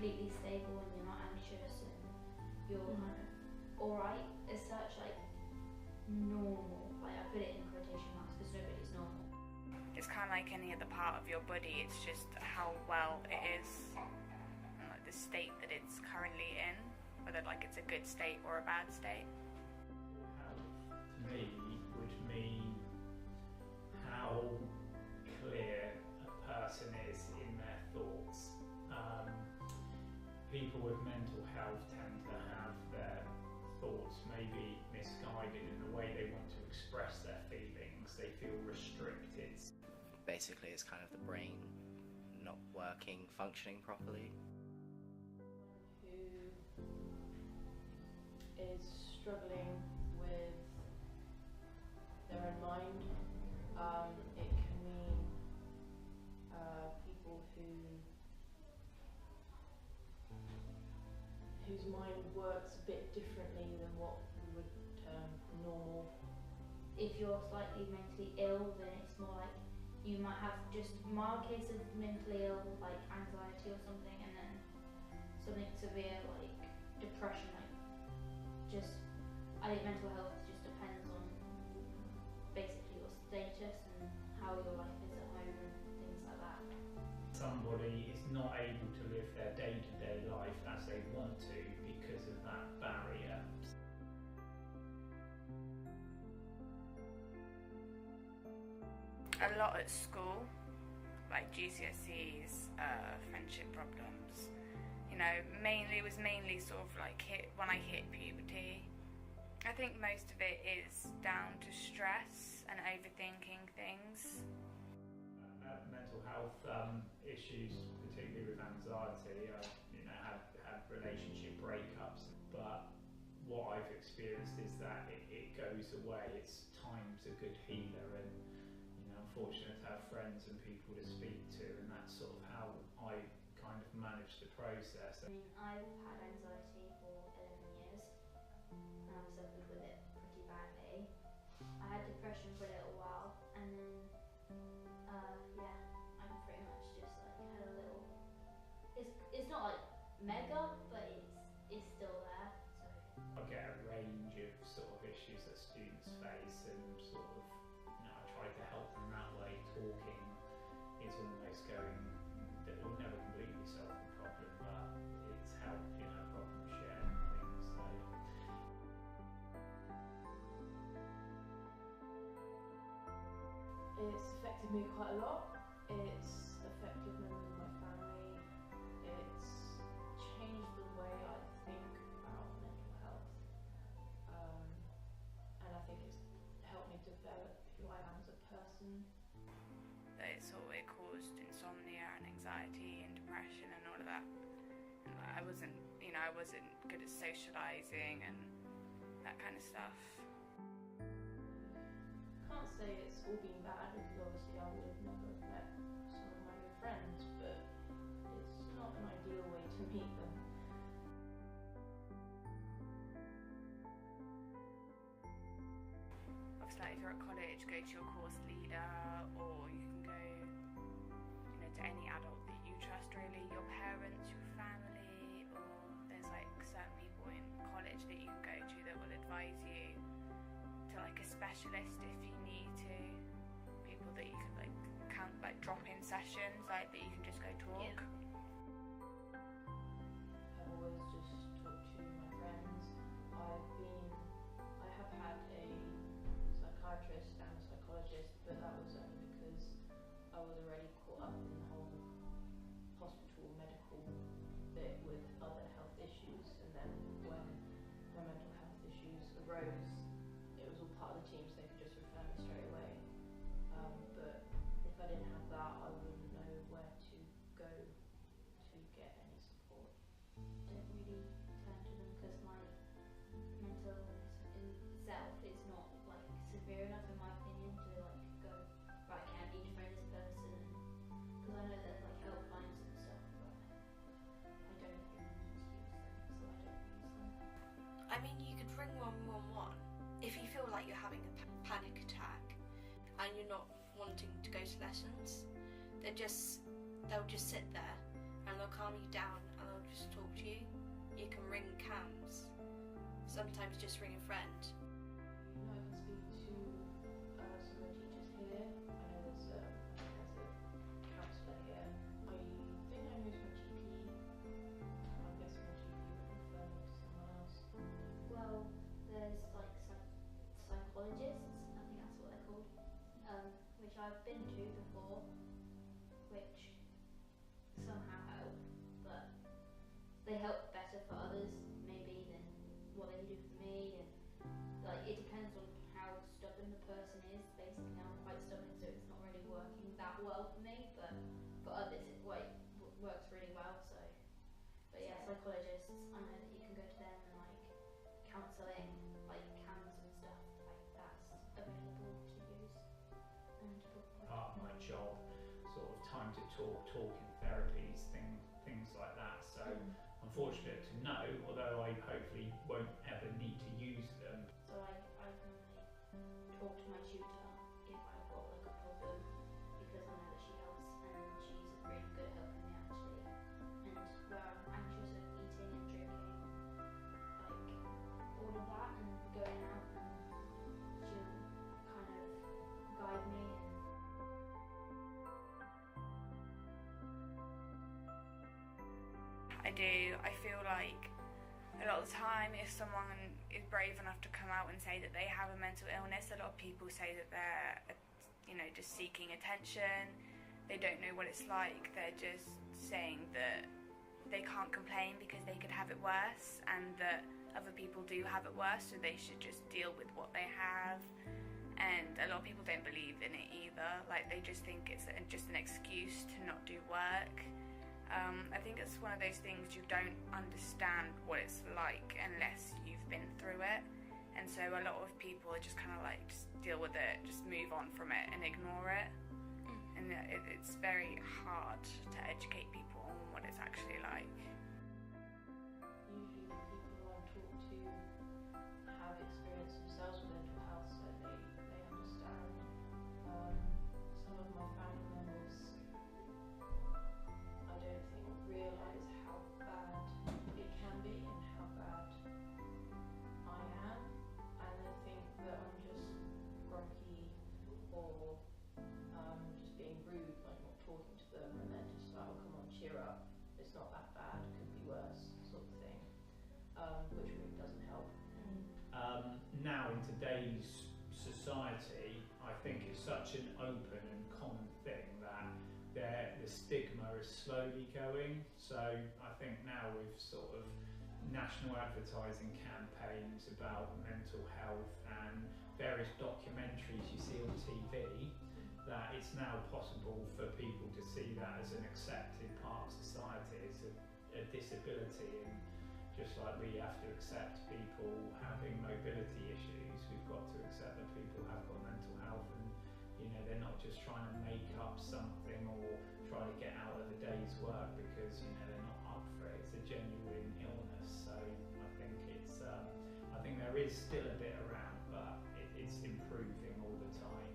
completely stable and you're not anxious and you're kind of alright as such, like normal. Like I put it in quotation marks because nobody's normal. It's kind of like any other part of your body, it's just how well it is and like the state that it's currently in, whether like it's a good state or a bad state. Health to me would mean how clear a person is in their thoughts. People with mental health tend to have their thoughts maybe misguided in the way they want to express their feelings. They feel restricted. Basically, it's kind of the brain not working, functioning properly. Who is struggling with their own mind. It can mean people whose mind works a bit differently than what we would term normal. If you're slightly mentally ill, then it's more like you might have just mild case of mentally ill, like anxiety or something, and then something severe like depression. Like just, I think mental health just depends on basically your status and how your life is at home and things like that. Somebody is not able to live their day-to-day life as they want to because of that barrier. A lot at school, like GCSEs, friendship problems. You know, it was mainly sort of like when I hit puberty. I think most of it is down to stress and overthinking things. Mental health issues, particularly with anxiety, had relationship breakups, but what I've experienced is that it goes away. It's time's a good healer, and I'm fortunate to have friends and people to speak to, and that's sort of how I kind of manage the process. I mean, I've had anxiety for 11 years and I've suffered with it pretty badly. I had depression for a little while, and then I'm pretty much just like had a little, it's not like mega, but it's still there. So I get a range of sort of issues that students face, and sort of I try to help them that way. Talking is almost going, that will never completely solve the problem, but it's helped, problem sharing things. So it's affected me quite a lot. It's affected members of my family. It's changed the way I think about mental health. And I think it's helped me develop who I am as a person. It caused insomnia and anxiety and depression and all of that. And I wasn't good at socialising and that kind of stuff. Can't say it's all been bad, because obviously I would have never met some of my good friends, but it's not an ideal way to meet them. Obviously, like if you're at college, go to your course leader, or you can go to any adult that you trust, really, your parents, your family, or there's like certain people in college that you can go to that will advise you to like a specialist if you need to, people that you can like drop in sessions like that you can just go talk. Yeah. I've always just talked to my friends. I have had a psychiatrist and a psychologist, but that was only because I was already caught up in the whole hospital medical bit with other health issues, and then when my mental health issues arose, it was all part of the team, so they could just refer me straight away. But if I didn't have that, I wouldn't know where to go to get any support. I don't really turn to them because my mental illness in itself is not like severe enough, in my opinion, to like go, right, okay, I need to phone this person, because I know there's like helplines and stuff, but I don't think I need to use them, so I don't use them. I mean, you could ring 111 if you feel like you're having a panic attack and you're not wanting to go to lessons. They'll just sit there and they'll calm you down, and they'll just talk to you. You can ring CAMS. Sometimes just ring a friend. I can speak to some of the teachers here. I know there's a counsellor here. I think I know my GP. I'm guessing my GP would refer me to someone else. Well, there's like psychologists, I think that's what they're called, which I've been to before, which somehow help, but they help better for others maybe than what they do for me, and like it depends on how stubborn the person is. Basically, I'm quite stubborn, so it's not really working that well for me, but for others it works really well. So, but yeah, psychologists, I know that you can go to them, and like counselling, like CAMS and stuff like that's available to use. And Part of my job, sort of time to talking therapies, things like that. So I'm fortunate to know, although I hopefully won't ever need to use them. So I normally talk to my tutor if I've got like a problem, because I know that she helps and she's really good at helping me actually. And where I'm anxious of eating and drinking, like all of that, and going out, and she'll kind of guide me. I do. I feel like a lot of the time if someone is brave enough to come out and say that they have a mental illness, a lot of people say that they're, just seeking attention. They don't know what it's like. They're just saying that they can't complain because they could have it worse, and that other people do have it worse, so they should just deal with what they have. And a lot of people don't believe in it either. Like, they just think it's just an excuse to not do work. I think it's one of those things, you don't understand what it's like unless you've been through it. And so a lot of people are just kind of like, just deal with it, just move on from it and ignore it. And it's very hard to educate people on what it's actually like. Usually the people I talk to have experienced themselves with mental health, so they understand. Some of my family members, I don't think realise how bad it can be and how bad I am, and they think that I'm just grumpy or just being rude, like not talking to them, and then just like, oh come on, cheer up, it's not that bad, it could be worse, sort of thing, which really doesn't help. Now in today's society, I think it's such an open and common thing that the stigma is slowly going. So I think now with sort of national advertising campaigns about mental health and various documentaries you see on TV, that it's now possible for people to see that as an accepted part of society, as a disability. And just like we have to accept people having mobility issues, we've got to accept that people have got mental health, and they're not just trying to make up something or try to get out of the day's work because they're not up for it. It's a genuine illness. So I think there is still a bit around, but it's improving all the time.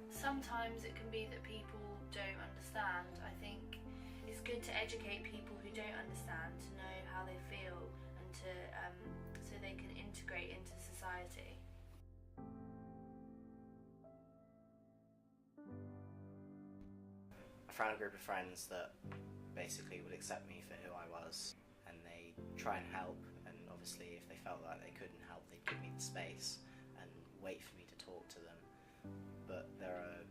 Sometimes it can be that people don't understand. I think it's good to educate people who don't understand, to know how they feel, and to so they can integrate into society. I found a group of friends that basically would accept me for who I was, and they try and help, and obviously if they felt like they couldn't help, they'd give me the space and wait for me to talk to them. But there are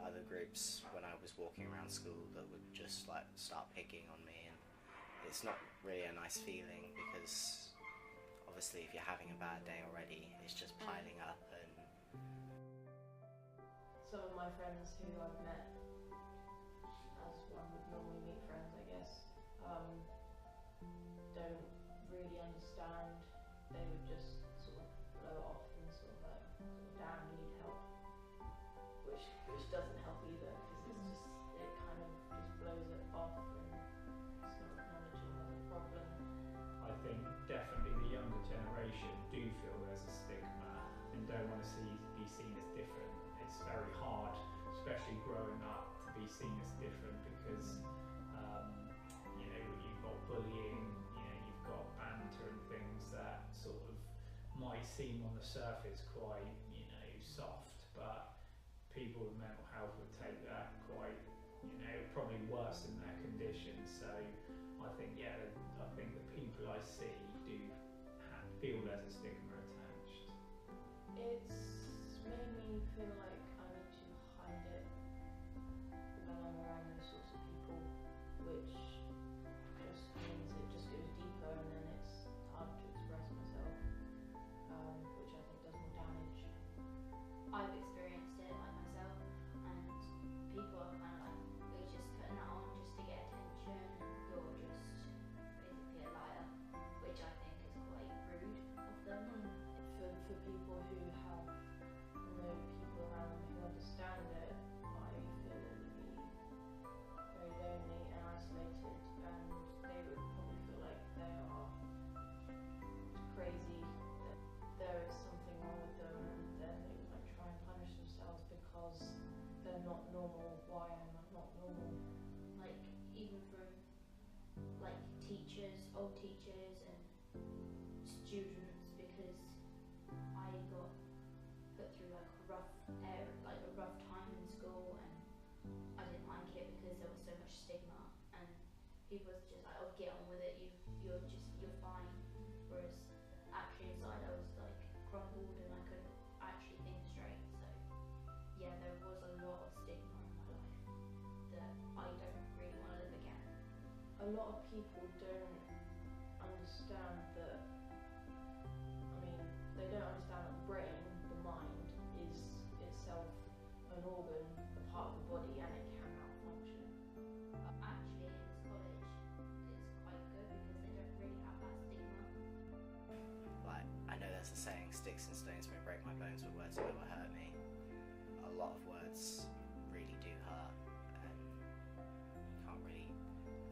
other groups when I was walking around school that would just like start picking on me, and it's not really a nice feeling, because obviously if you're having a bad day already, it's just piling up. And some of my friends who I've met, as one would normally meet friends, I guess, don't really understand. They would just sort of blow it off and sort of like, damn, you need help, which doesn't help either, because it kind of just blows it off and it's not acknowledging there's a problem. I think definitely the younger generation do feel there's a stigma and don't want to be seen as different. It's very hard, especially growing up, to be seen as different, because you've bullying, you've got banter and things that sort of might seem on the surface quite, soft, but people with mental health would take that quite, probably worse in their condition. So I think, I think the people I see do feel there's a stigma attached. It's made me feel like I need to hide it when I'm around those sorts of people, which just means it just goes deeper and then it's hard to express myself, which I think does more damage. I've experienced it like myself, and people are kind of like, you're just putting that on just to get attention, you're just basically a liar, which I think is quite rude of them. For people who have no people around them who understand it, I feel it would be very lonely and isolated, and they would probably feel like they are crazy, that there is something wrong with them, and then they would like try and punish themselves because they're not normal. Why am I not normal? Like, even from like teachers, old teachers and students, because I got put through like a rough time in school, and I didn't like it because there was so much stigma, and people was just like, oh, get on with it, you're fine, whereas actually inside I was like crumbled and I couldn't actually think straight. So yeah, there was a lot of stigma in my life that I don't really want to live again. A lot of people don't understand that, they don't understand that the brain, the mind, is itself an organ, a part of the body, and it can malfunction. Actually, in this college, it's quite good because they don't really have that stigma. Like, I know there's a saying, sticks and stones may break my bones, but words will never hurt me. A lot of words really do hurt, and you can't really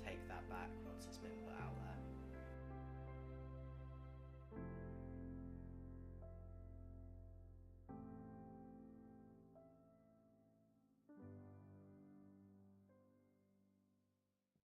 take that back once it's been put out